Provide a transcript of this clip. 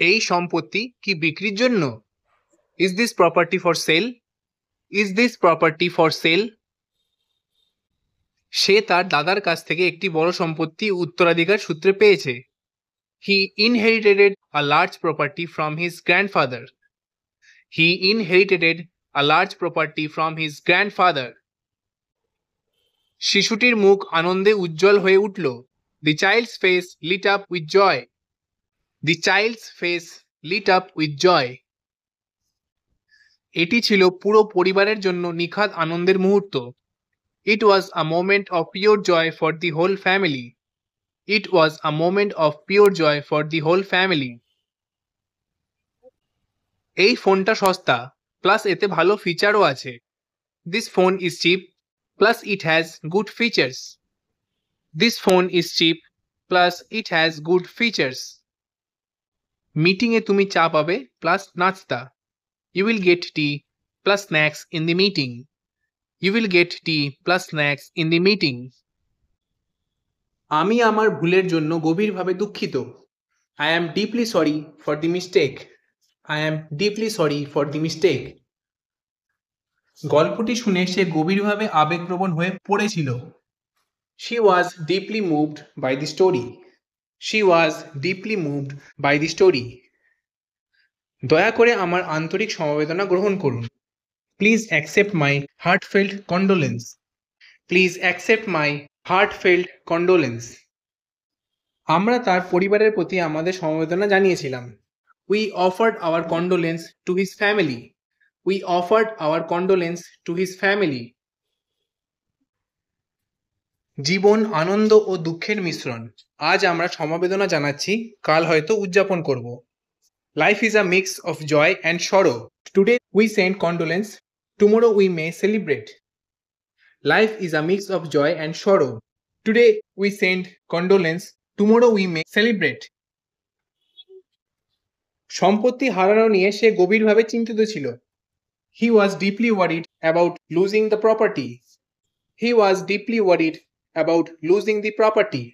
এই সম্পত্তি কি বিক্রির জন্য? Is this property for sale? Is this property for sale? সে তার দাদার কাছ থেকে একটি বড় সম্পত্তি উত্তরাধিকার সূত্রে পেয়েছে। He inherited a large property from his grandfather. He inherited a large property from his grandfather. শিশুটির মুখ আনন্দে উজ্জ্বল হয়ে উঠল। The child's face lit up with joy. The child's face lit up with joy. এটি ছিল পুরো পরিবারের জন্য নিখাদ আনন্দের মুহূর্ত। It was a moment of pure joy for the whole family. It was a moment of pure joy for the whole family. এই ফোনটা সস্তা, প্লাস এতে ভালো ফিচারও আছে। This phone is cheap, plus it has good features. This phone is cheap, plus it has good features. মিটিংয়ে তুমি চা পাবে প্লাস নাস্তা। You will get tea plus snacks in the meeting. You will get tea plus snacks in the meeting. আমি আমার ভুলের জন্য গভীরভাবে দুঃখিত। I am deeply sorry for the mistake. I am deeply sorry for the mistake. গল্পটি শুনে সে গভীরভাবে আবেগপ্রবণ হয়ে পড়েছিল। She was deeply moved by the story. She was deeply moved by the story. দয়া করে আমার আন্তরিক সমবেদনা গ্রহণ করুন। Please accept my heartfelt condolence. Please accept my heartfelt condolence. আমরা তার পরিবারের প্রতি আমাদের সমবেদনা জানিয়েছিলাম। We offered our condolence to his family. We offered our condolence to his family. জীবন আনন্দ ও দুঃখের মিশ্রণ। আজ আমরা সমবেদনা জানাচ্ছি, কাল হয়তো উদযাপন করব। Life is a mix of joy and sorrow. Today we send condolence, tomorrow we may celebrate. Life is a mix of joy and sorrow. Today we send condolence, tomorrow we may celebrate. সম্পত্তি হারানো নিয়ে সে গভীরভাবে চিন্তিত ছিল। He was deeply worried about losing the property. He was deeply worried about losing the property.